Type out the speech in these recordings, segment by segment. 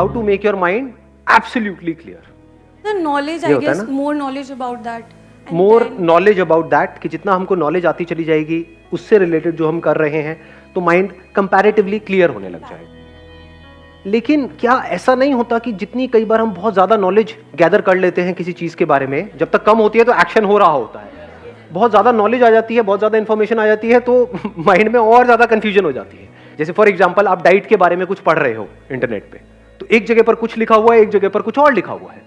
how to make your mind absolutely clear. The knowledge, ये I होता है guess, ना? more knowledge about that. And more then- knowledge about that, कि जितना हमको नॉलेज आती चली जाएगी उससे रिलेटेड जो हम कर रहे हैं, तो माइंड कंपैरेटिवली क्लियर होने लग जाएगा. लेकिन क्या ऐसा नहीं होता कि जितनी कई बार हम बहुत ज्यादा नॉलेज गैदर कर लेते हैं किसी चीज के बारे में, जब तक कम होती है तो एक्शन हो रहा होता है. बहुत ज्यादा नॉलेज आ जाती है, बहुत ज्यादा इंफॉर्मेशन आ जाती है, तो माइंड में और ज्यादा कंफ्यूजन हो जाती है. जैसे फॉर एग्जांपल आप डाइट के बारे में कुछ पढ़ रहे हो इंटरनेट पे, तो एक जगह पर कुछ लिखा हुआ है, एक जगह पर कुछ और लिखा हुआ है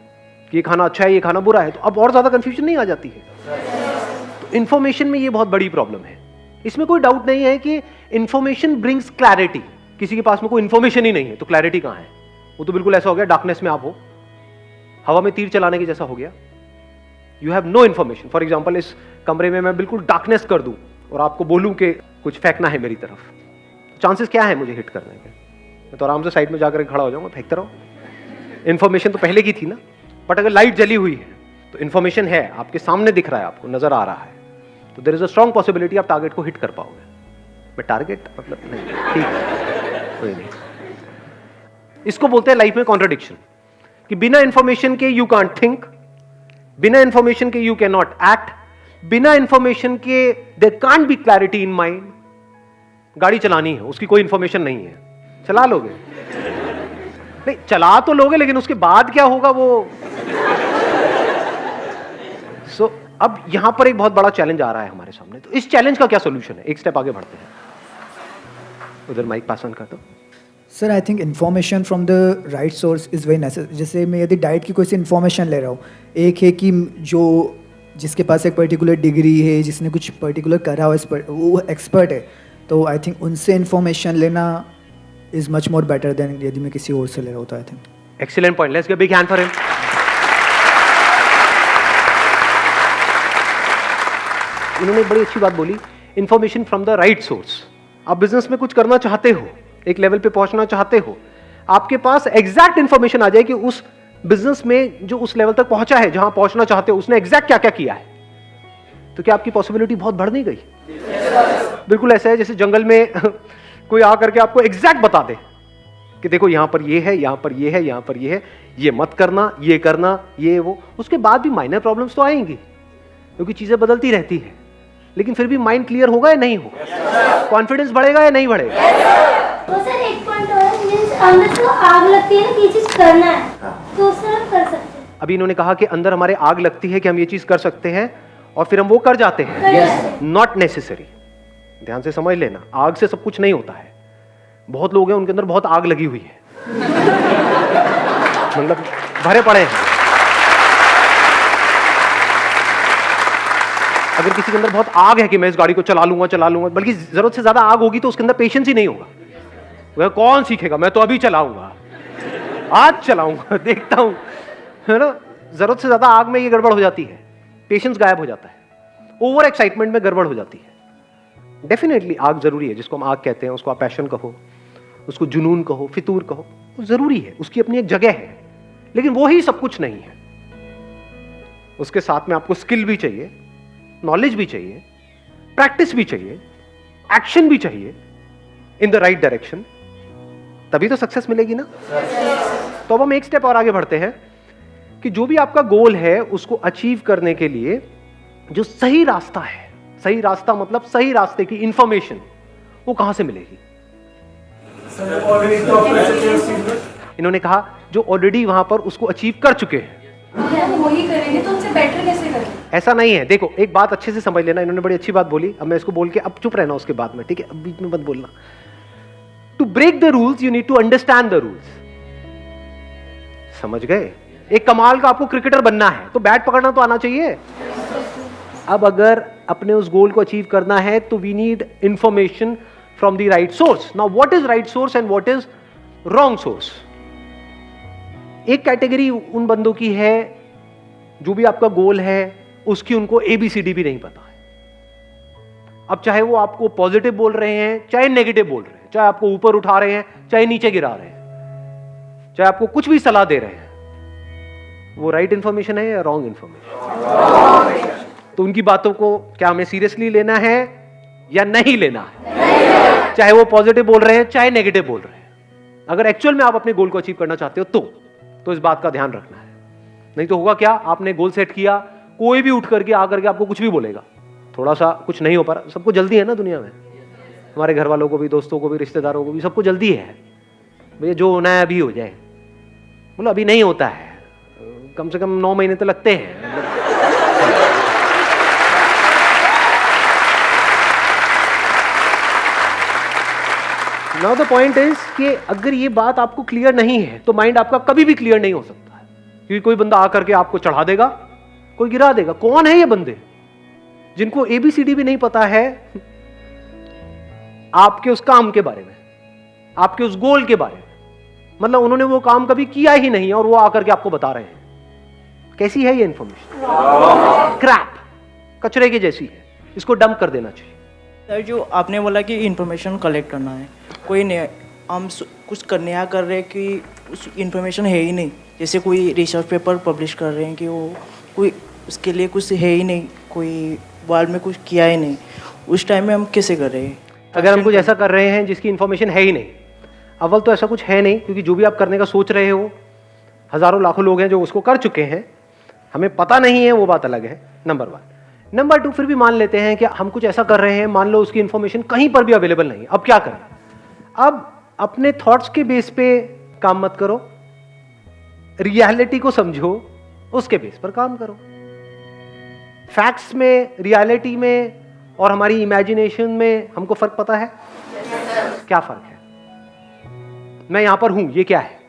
कि ये खाना अच्छा है, ये खाना बुरा है, तो अब और ज्यादा कंफ्यूजन नहीं आ जाती है. तो इंफॉर्मेशन में ये बहुत बड़ी प्रॉब्लम है. इसमें कोई डाउट नहीं है कि इंफॉर्मेशन ब्रिंग्स क्लैरिटी. किसी के पास में कोई इंफॉर्मेशन ही नहीं है तो क्लैरिटी कहां है? वो तो बिल्कुल ऐसा हो गया डार्कनेस में आप हो, हवा में तीर चलाने के जैसा हो गया. You have no information. For example इस कमरे में मैं बिल्कुल डार्कनेस कर दूं और आपको बोलूं कि कुछ फेंकना है मेरी तरफ, चांसेस क्या है मुझे हिट करने के? मैं तो आराम से साइड में जाकर खड़ा हो जाऊंगा, फेंकता रहो. इंफॉर्मेशन तो पहले की थी ना. बट अगर लाइट जली हुई है तो इंफॉर्मेशन है, आपके सामने दिख रहा है, आपको नजर आ रहा है, तो there is a strong possibility आप टारगेट को हिट कर पाओगे. मैं टारगेट मतलब नहीं, ठीक है, कोई नहीं. इसको बोलते हैं लाइफ में कॉन्ट्रडिक्शन, कि बिना इंफॉर्मेशन के यू कांट थिंक, बिना इंफॉर्मेशन के यू कैन नॉट एक्ट, बिना इंफॉर्मेशन के there can't be clarity in mind. गाड़ी चलानी है, उसकी कोई इंफॉर्मेशन नहीं है, चला लोगे? नहीं, चला तो लोगे, लेकिन उसके बाद क्या होगा वो. सो अब यहां पर एक बहुत बड़ा चैलेंज आ रहा है हमारे सामने. तो इस चैलेंज का क्या सोल्यूशन है? एक स्टेप आगे बढ़ते हैं. उधर माइक पास ऑन कर दो. Sir, I think information from the right source is very necessary. जैसे मैं यदि डाइट की कोई सी इन्फॉर्मेशन ले रहा हूँ, एक है कि जो जिसके पास एक पर्टिकुलर डिग्री है, जिसने कुछ पर्टिकुलर करा हो, वो एक्सपर्ट है, तो आई थिंक उनसे इन्फॉर्मेशन लेना is much more better than यदि मैं किसी और से ले रहा होता. I think excellent point. Let's give big hand for him. इन्होंने एक बड़ी अच्छी बात बोली, information from the right source. आप बिजनेस में कुछ करना चाहते हो, एक लेवल पे पहुंचना चाहते हो, आपके पास एग्जैक्ट इंफॉर्मेशन आ जाए कि उस बिजनेस में जो उस लेवल तक पहुंचा है, जहां पहुंचना चाहते हो, उसने एग्जैक्ट क्या क्या किया है, तो क्या आपकी पॉसिबिलिटी बहुत बढ़ नहीं गई? बिल्कुल ऐसा है जैसे जंगल में कोई आकर के आपको एग्जैक्ट बता दे कि देखो यहां पर ये है, यहां पर ये है, यहां पर ये है, ये मत करना, ये करना, ये वो. उसके बाद भी माइनर प्रॉब्लम्स तो आएंगी, क्योंकि चीजें बदलती रहती है, लेकिन फिर भी माइंड क्लियर होगा या नहीं होगा? कॉन्फिडेंस बढ़ेगा या नहीं बढ़ेगा? तो सर एक पॉइंट और है, मींस अंदर तो आग लगती है ना कि ये चीज करना है, तो उससे हम कर सकते हैं. अभी इन्होंने कहा कि अंदर हमारे आग लगती है कि हम ये चीज कर सकते हैं, और फिर हम वो कर जाते हैं. Not necessary. ध्यान से समझ लेना, आग से सब कुछ नहीं होता है. बहुत लोग हैं उनके अंदर बहुत आग लगी हुई है, मतलब भरे पड़े हैं. अगर किसी के अंदर बहुत आग है कि मैं इस गाड़ी को चला लूंगा, बल्कि जरूरत से ज्यादा आग होगी तो उसके अंदर पेशेंस ही नहीं होगा. वह कौन सीखेगा, मैं तो अभी चलाऊंगा, आज चलाऊंगा, देखता हूं, है ना. जरूरत से ज्यादा आग में ये गड़बड़ हो जाती है, पेशेंस गायब हो जाता है, ओवर एक्साइटमेंट में गड़बड़ हो जाती है. डेफिनेटली आग जरूरी है, जिसको हम आग कहते हैं, उसको आप पैशन कहो, उसको जुनून कहो, फितूर कहो, वो जरूरी है, उसकी अपनी एक जगह है, लेकिन वो ही सब कुछ नहीं है. उसके साथ में आपको स्किल भी चाहिए, नॉलेज भी चाहिए, प्रैक्टिस भी चाहिए, एक्शन भी चाहिए इन द राइट डायरेक्शन, तभी तो सक्सेस मिलेगी ना. तो अब हम एक स्टेप और आगे बढ़ते हैं कि जो भी आपका गोल है उसको अचीव करने के लिए जो सही रास्ता है, सही रास्ता मतलब सही रास्ते की इंफॉर्मेशन, वो कहां से मिलेगी? इन्होंने कहा जो ऑलरेडी वहां पर उसको अचीव कर चुके हैं. हम वही करेंगे तो उनसे बेटर कैसे करें? ऐसा नहीं है. देखो एक बात अच्छे से समझ लेना, इन्होंने बड़ी अच्छी बात बोली, अब मैं इसको बोल के अब चुप रहना उसके बाद में, ठीक है? अब बीच में मत बोलना. To break the rules you need to understand the rules. समझ गए? एक कमाल का आपको क्रिकेटर बनना है तो बैट पकड़ना तो आना चाहिए. अब अगर अपने उस गोल को अचीव करना है तो we need information from the right source. Now what is right source and what is wrong source? एक कैटेगरी उन बंदों की है जो भी आपका गोल है उसकी उनको ABCD भी नहीं पता है. अब चाहे वो आपको पॉजिटिव बोल रहे हैं, चाहे नेगेटिव बोल रहे हैं, चाहे आपको ऊपर उठा रहे हैं, चाहे नीचे गिरा रहे हैं, चाहे आपको कुछ भी सलाह दे रहे हैं, वो राइट इंफॉर्मेशन है या रॉन्ग इंफॉर्मेशन? तो उनकी बातों को क्या हमें सीरियसली लेना है या नहीं लेना है? चाहे वो पॉजिटिव बोल रहे हैं, चाहे नेगेटिव बोल रहे हैं. अगर एक्चुअल में आप अपने गोल को अचीव करना चाहते हो तो इस बात का ध्यान रखना है। नहीं तो होगा क्या, आपने गोल सेट किया, कोई भी उठ करके आकर के आपको कुछ भी बोलेगा, थोड़ा सा कुछ नहीं हो पा रहा। सबको जल्दी है ना दुनिया में, हमारे घर वालों को भी, दोस्तों को भी, रिश्तेदारों को भी, सबको जल्दी है भैया, जो होना है अभी हो जाए। बोलो अभी नहीं होता है, कम से कम 9 महीने तो लगते हैं। नाउ द पॉइंट इज कि अगर ये बात आपको क्लियर नहीं है तो माइंड आपका कभी भी क्लियर नहीं हो सकता है, क्योंकि कोई बंदा आकर के आपको चढ़ा देगा, कोई गिरा देगा। कौन है ये बंदे जिनको ABCD भी नहीं पता है आपके उस काम के बारे में, आपके उस गोल के बारे में? मतलब उन्होंने वो काम कभी किया ही नहीं है और वो आकर के आपको बता रहे हैं। कैसी है ये इंफॉर्मेशन? क्रैप, कचरे की जैसी है, इसको डंप कर देना चाहिए। सर जो आपने बोला कि इंफॉर्मेशन कलेक्ट करना है, कोई नहीं, हम कुछ नया कर रहे हैं कि उस इंफॉर्मेशन है ही नहीं, जैसे कोई रिसर्च पेपर पब्लिश कर रहे हैं कि वो कोई उसके लिए कुछ है ही नहीं, कोई वर्ल्ड में कुछ किया ही नहीं, उस टाइम में हम कैसे कर रहे हैं? अगर हम कुछ ऐसा कर रहे हैं जिसकी इंफॉर्मेशन है ही नहीं, अव्वल तो ऐसा कुछ है नहीं, क्योंकि जो भी आप करने का सोच रहे हो, हजारों लाखों लोग हैं जो उसको कर चुके हैं, हमें पता नहीं है, वो बात अलग है, नंबर 1। नंबर 2, फिर भी मान लेते हैं कि हम कुछ ऐसा कर रहे हैं, मान लो उसकी इंफॉर्मेशन कहीं पर भी अवेलेबल नहीं है, अब क्या करें? अब अपने थॉट्स के बेस पे काम मत करो, रियलिटी को समझो, उसके बेस पर काम करो। फैक्ट्स में, रियलिटी में और हमारी इमेजिनेशन में हमको फर्क पता है? क्या फर्क है? मैं यहां पर हूं, ये क्या है?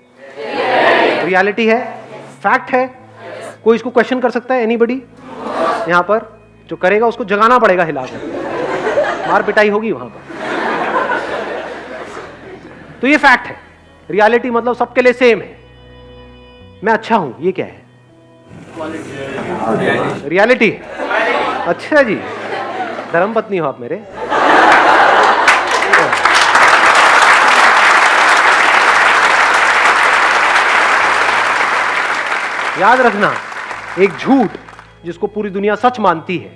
रियलिटी है, फैक्ट है। कोई इसको क्वेश्चन कर सकता है? एनीबडी यहां पर? जो करेगा उसको जगाना पड़ेगा, हिलाकर, मार पिटाई होगी वहां पर। तो ये फैक्ट है। रियलिटी मतलब सबके लिए सेम है, मैं अच्छा हूं, ये क्या है? रियलिटी। अच्छा जी, धर्मपत्नी हो आप मेरे। याद रखना, एक झूठ जिसको पूरी दुनिया सच मानती है,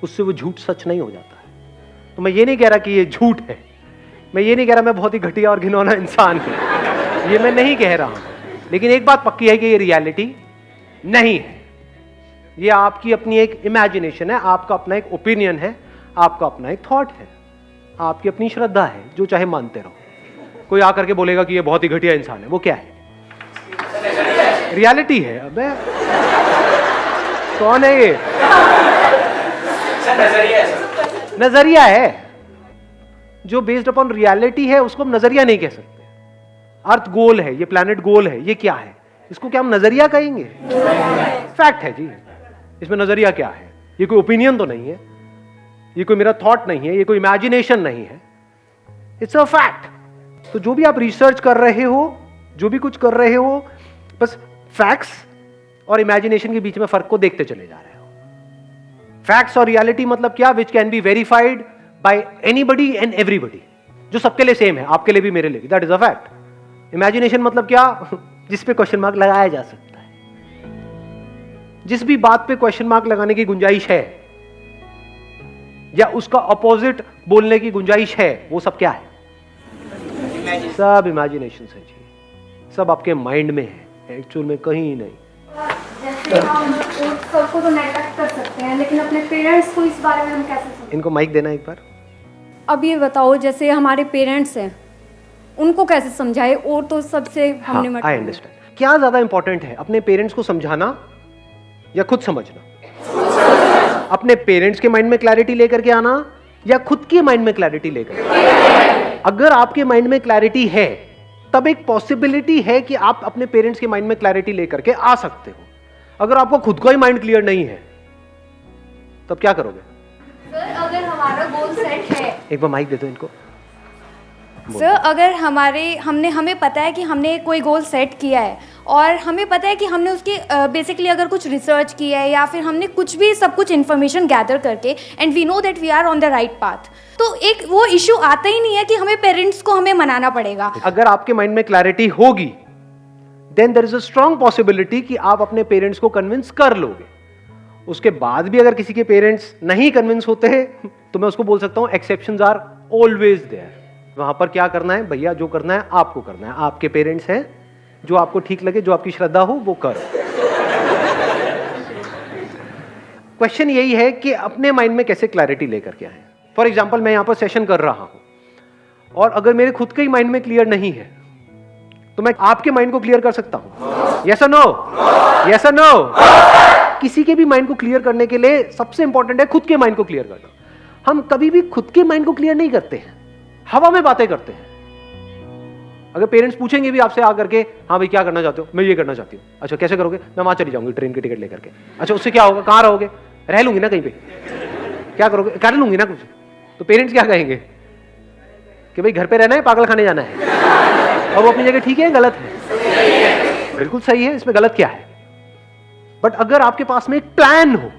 उससे वो झूठ सच नहीं हो जाता है। तो मैं ये नहीं कह रहा कि ये झूठ है, मैं ये नहीं कह रहा मैं बहुत ही घटिया और घिनौना इंसान हूं, ये मैं नहीं कह रहा हूं, लेकिन एक बात पक्की है कि ये रियलिटी नहीं है। ये आपकी अपनी एक इमेजिनेशन है, आपका अपना एक ओपिनियन है, आपका अपना एक थॉट है, आपकी अपनी श्रद्धा है, जो चाहे मानते रहो। कोई आकर के बोलेगा कि ये बहुत ही घटिया इंसान है, वो क्या है? रियलिटी है। अबे कौन है ये? नजरिया है। जो बेस्ड अपॉन रियलिटी है उसको हम नजरिया नहीं कह सकते। अर्थ गोल है, ये प्लैनेट गोल है, ये क्या है? इसको क्या हम नजरिया कहेंगे? फैक्ट है जी। इसमें नजरिया क्या है? ये कोई ओपिनियन तो नहीं है, ये कोई मेरा थॉट नहीं है, ये कोई इमेजिनेशन नहीं है, इट्स अ फैक्ट। तो जो भी आप रिसर्च कर रहे हो, जो भी कुछ कर रहे हो, बस फैक्ट्स और इमेजिनेशन के बीच में फर्क को देखते चले जा रहे हो। फैक्ट्स और रियलिटी मतलब क्या? Which can be verified bye anybody and everybody, जो सबके लिए सेम है, आपके लिए भी, मेरे लिए भी, that is a fact. Imagination मतलब क्या? जिस पे क्वेश्चन मार्क लगाया जा सकता है। जिस भी बात पे क्वेश्चन मार्क लगाने की गुंजाइश है या उसका ऑपोजिट बोलने की गुंजाइश है, वो सब क्या है? सब इमेजिनेशन है जी, सब आपके माइंड में है, एक्चुअल में कहीं नहीं। जैसे हम सबको तो नेगलेक्ट कर सकते हैं, लेकिन अपने पेरेंट्स को इस बारे में हम कैसे समझें? इनको माइक देना एक बार। अब ये बताओ, जैसे हमारे पेरेंट्स हैं, उनको कैसे समझाए? और तो सबसे हमने आई अंडरस्टैंड। क्या ज्यादा इंपॉर्टेंट है, अपने पेरेंट्स को समझाना या खुद समझना? अपने पेरेंट्स के माइंड में क्लैरिटी लेकर के आना या खुद के माइंड में क्लैरिटी लेकर? अगर आपके माइंड में क्लैरिटी है, तब एक पॉसिबिलिटी है कि आप अपने पेरेंट्स के माइंड में क्लैरिटी लेकर के आ सकते हो। अगर आपको खुद का ही माइंड क्लियर नहीं है, तब क्या करोगे? सर अगर हमारा गोल सेट है, एक बार माइक दे दो इनको। सर अगर हमें पता है कि हमने कोई गोल सेट किया है और हमें पता है कि हमने उसकी बेसिकली अगर कुछ रिसर्च किया है या फिर हमने कुछ भी सब कुछ इन्फॉर्मेशन गैदर करके and we know that we are on the right path, तो एक वो इशू आता ही नहीं है कि हमें पेरेंट्स को हमें मनाना पड़ेगा। अगर आपके माइंड में क्लैरिटी होगी, then there is a strong possibility कि आप अपने पेरेंट्स को कन्विंस कर लोगे। उसके बाद भी अगर किसी के पेरेंट्स नहीं कन्विंस होते हैं, तो मैं उसको बोल सकता हूं एक्सेप्शंस आर ऑलवेज देयर। वहां पर क्या करना है भैया, जो करना है आपको करना है, आपके पेरेंट्स हैं, जो आपको ठीक लगे, जो आपकी श्रद्धा हो वो करो। क्वेश्चन यही है कि अपने माइंड में कैसे क्लैरिटी लेकर के आए। फॉर एग्जाम्पल, मैं यहां पर सेशन कर रहा हूं और अगर मेरे खुद के ही माइंड में क्लियर नहीं है तो मैं आपके माइंड को क्लियर कर सकता हूं? यस और नो? यस और नो? किसी के भी माइंड को क्लियर करने के लिए सबसे इंपॉर्टेंट है खुद के माइंड को क्लियर करना। हम कभी भी खुद के माइंड को क्लियर नहीं करते हैं, हवा में बातें करते हैं। अगर पेरेंट्स पूछेंगे भी आपसे आकर के, हाँ भाई क्या करना चाहते हो? मैं ये करना चाहती हूँ। अच्छा कैसे करोगे? मैं वहां चली जाऊंगी ट्रेन की टिकट लेकर के। अच्छा उससे क्या होगा? कहाँ रहोगे? रह लूंगी ना कहीं पे। क्या करोगे? कर लूंगी ना कुछ। तो पेरेंट्स क्या कहेंगे कि भाई घर पे रहना है, पागल खाने जाना है। और वो अपनी जगह ठीक है, गलत है? बिल्कुल सही है, इसमें गलत क्या है? बट अगर आपके पास में एक प्लान हो,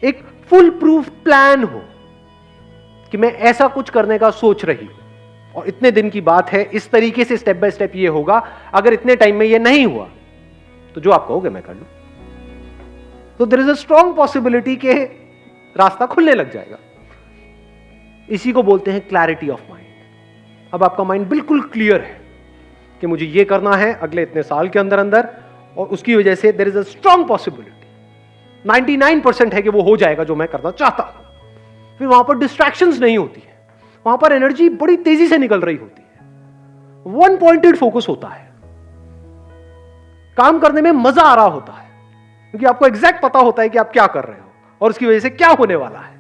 एक फुल प्रूफ प्लान हो कि मैं ऐसा कुछ करने का सोच रही हूं और इतने दिन की बात है, इस तरीके से स्टेप बाय स्टेप ये होगा, अगर इतने टाइम में ये नहीं हुआ तो जो आप कहोगे मैं कर लूं, तो there is a strong possibility के रास्ता खुलने लग जाएगा। इसी को बोलते हैं क्लैरिटी ऑफ माइंड। अब आपका माइंड बिल्कुल क्लियर है कि मुझे ये करना है अगले इतने साल के अंदर अंदर, और उसकी वजह से there is a strong possibility, 99% है कि वो हो जाएगा जो मैं करना चाहता हूं। फिर वहां पर डिस्ट्रैक्शंस नहीं होती है, वहां पर एनर्जी बड़ी तेजी से निकल रही होती है, वन पॉइंटेड फोकस होता है, काम करने में मजा आ रहा होता है क्योंकि आपको एग्जैक्ट पता होता है कि आप क्या कर रहे हो और उसकी वजह से क्या होने वाला है।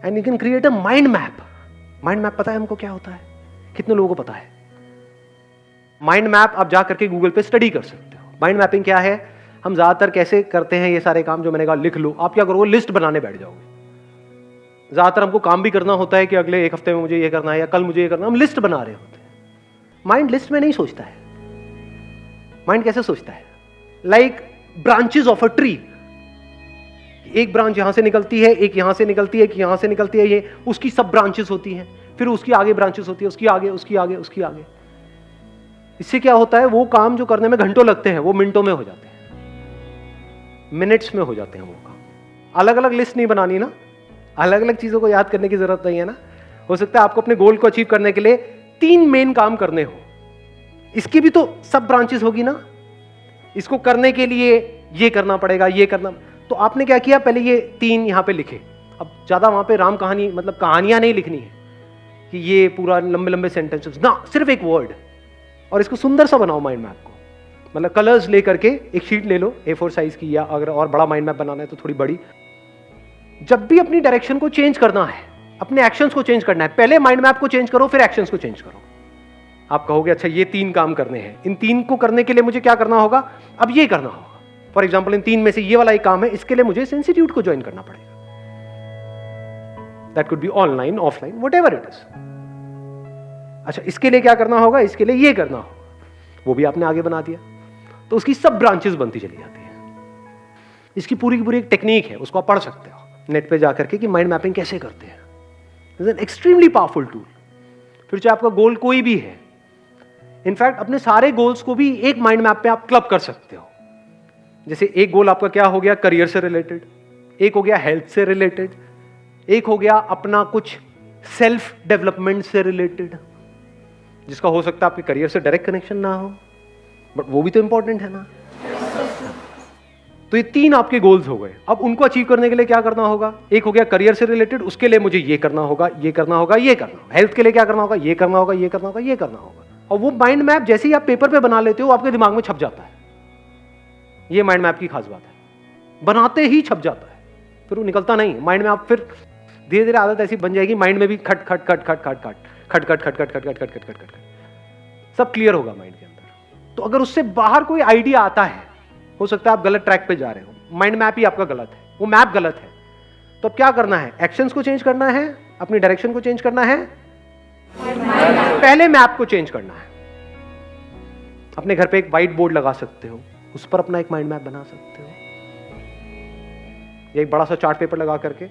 And you can create a mind map. Mind map पता है हमको क्या होता है? कितने लोगों को पता है? माइंड मैप आप जा करके गूगल पे स्टडी कर सकते हो। माइंड मैपिंग क्या है? हम ज्यादातर कैसे करते हैं ये सारे काम, जो मैंने कहा लिख लो। आप क्या करोगे? लिस्ट बनाने बैठ जाओगे। ज्यादातर हमको काम भी करना होता है कि अगले एक हफ्ते में मुझे ये करना है या कल मुझे ये करना है, हम लिस्ट बना रहे होते हैं। माइंड लिस्ट में नहीं सोचता है। माइंड कैसे सोचता है? Like branches of a tree. एक ब्रांच यहां से निकलती है, एक यहां से निकलती है, एक यहां से निकलती है, ये उसकी सब ब्रांचेस होती हैं, फिर उसकी आगे ब्रांचेस होती है, उसकी आगे, उसकी आगे, उसकी आगे। इससे क्या होता है? वो काम जो करने में घंटों लगते हैं वो मिनटों में हो जाते हैं, मिनट्स में हो जाते हैं वो काम। अलग अलग लिस्ट नहीं बनानी ना, अलग अलग चीजों को याद करने की जरूरत नहीं है ना। हो सकता है आपको अपने गोल को अचीव करने के लिए 3 मेन काम करने हो, इसकी भी तो सब ब्रांचेस होगी ना। इसको करने के लिए ये करना पड़ेगा, ये करना। तो आपने क्या किया? पहले ये 3 यहां पे लिखे। अब ज्यादा वहां पे राम कहानी, मतलब कहानियां नहीं लिखनी है कि ये पूरा लंबे लंबे सेंटेंसेस ना, सिर्फ एक वर्ड। और इसको सुंदर सा बनाओ माइंड मैप को। मतलब कलर्स लेकर के एक शीट ले लो A4 साइज की, या अगर और बड़ा माइंड मैप बनाना है तो थोड़ी बड़ी। जब भी अपनी डायरेक्शन को चेंज करना है, अपने एक्शंस को चेंज करना है, पहले माइंड मैप को चेंज करो, फिर एक्शंस को चेंज करो। आप कहोगे अच्छा ये 3 काम करने हैं, इन 3 को करने के लिए मुझे क्या करना होगा? अब ये करना होगा। फॉर एग्जाम्पल इन 3 में से ये वाला एक काम है, इसके लिए मुझे इंस्टीट्यूट को ज्वाइन करना पड़ेगा। That could be online, offline, whatever it is. अच्छा इसके लिए क्या करना होगा? इसके लिए ये करना होगा, वो भी आपने आगे बना दिया। तो उसकी सब ब्रांचेस बनती चली जाती है। इसकी पूरी की पूरी एक टेक्निक है, उसको आप पढ़ सकते हो नेट पे जाकर के कि माइंड मैपिंग कैसे करते हैं। It's an extremely powerful tool. फिर चाहे आपका गोल कोई भी है, इनफैक्ट अपने सारे गोल्स को भी एक माइंड मैप पे आप क्लब कर सकते हो। जैसे एक गोल आपका क्या हो गया? करियर से रिलेटेड, एक हो गया हेल्थ से रिलेटेड, एक हो गया अपना कुछ सेल्फ डेवलपमेंट से रिलेटेड, जिसका हो सकता है आपके करियर से डायरेक्ट कनेक्शन ना हो, बट वो भी तो इंपॉर्टेंट है ना। तो ये 3 आपके गोल्स हो गए। अब उनको अचीव करने के लिए क्या करना होगा? एक हो गया करियर से रिलेटेड, उसके लिए मुझे ये करना होगा, ये करना होगा, ये करना होगा। हेल्थ के लिए क्या करना होगा? ये करना होगा, ये करना होगा, ये करना होगा। और वो माइंड मैप जैसे ही आप पेपर पे बना लेते हो, आपके दिमाग में छप जाता है। ये माइंड मैप की खास बात है, बनाते ही छप जाता है, फिर वो निकलता नहीं माइंड में। आप फिर धीरे धीरे आदत ऐसी बन जाएगी, माइंड में भी खट खट खट खट खट खट खट खट खट खट खट खट खट खट खट खट सब क्लियर होगा माइंड के अंदर। तो अगर उससे बाहर कोई आइडिया आता है, हो सकता है आप गलत ट्रैक पे जा रहे हो, माइंड मैप ही आपका गलत है, वो मैप गलत है। तो अब क्या करना है? एक्शंस को चेंज करना है, अपनी डायरेक्शन को चेंज करना है, पहले मैप को चेंज करना है। अपने घर पे एक व्हाइट बोर्ड लगा सकते हो, उस पर अपना एक माइंड मैप बना सकते हो, एक बड़ा सा चार्ट पेपर लगा करके।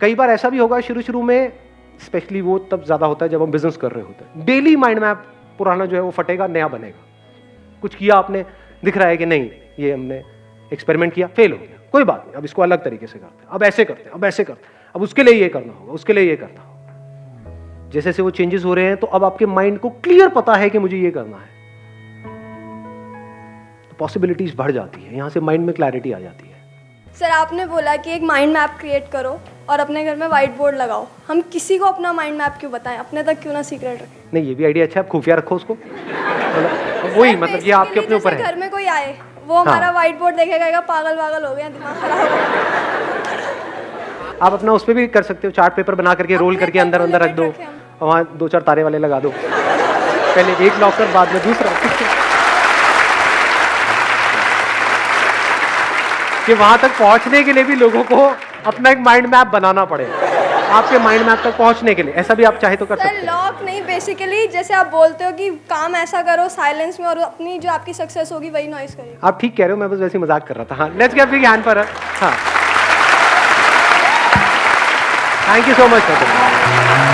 कई बार ऐसा भी होगा शुरू शुरू में, स्पेशली वो तब ज्यादा होता है जब हम बिजनेस कर रहे होते हैं, डेली माइंड मैप पुराना जो है वो फटेगा, नया बनेगा। कुछ किया आपने, दिख रहा है कि नहीं ये हमने एक्सपेरिमेंट किया, फेल हो गया, कोई बात नहीं, अब इसको अलग तरीके से करते हैं, अब ऐसे करते हैं, अब ऐसे करते हैं, अब उसके लिए ये करना होगा, उसके लिए ये करना होगा। जैसे जैसे वो चेंजेस हो रहे हैं तो अब आपके माइंड को क्लियर पता है कि मुझे ये करना है, तो पॉसिबिलिटीज बढ़ जाती है, यहां से माइंड में क्लैरिटी आ जाती है। सर आपने बोला कि एक माइंड मैप क्रिएट करो और अपने घर में वाइट बोर्ड लगाओ, हम किसी को अपना माइंड मैप क्यों बताएं, अपने तक क्यों ना सीक्रेट रखें? नहीं, ये भी आइडिया अच्छा है, आप खुफिया रखो उसको। मतलब वही, मतलब ये आपके अपने ऊपर है। घर में कोई आए वो हमारा वाइट बोर्ड देखेगा, कहेगा पागल पागल हो गया, दिमाग खराब हो गया। आप अपना उस पर भी कर सकते हो, चार्ट पेपर बना करके रोल करके अंदर अंदर रख दो, और वहाँ 2-4 तारे वाले लगा दो, पहले एक लॉकर बाद में दूसरा, कि वहां तक पहुंचने के लिए भी लोगों को अपना एक माइंड मैप बनाना पड़े, आपके माइंड मैप तक पहुंचने के लिए। ऐसा भी आप चाहे तो कर सकते सर हैं। लॉक नहीं, बेसिकली जैसे आप बोलते हो कि काम ऐसा करो साइलेंस में और अपनी जो आपकी सक्सेस होगी वही नॉइस करेगी। आप ठीक कह रहे हो, मैं बस वैसे ही मजाक कर रहा था। हाँ, let's give big hand for her. हाँ, थैंक यू सो मच।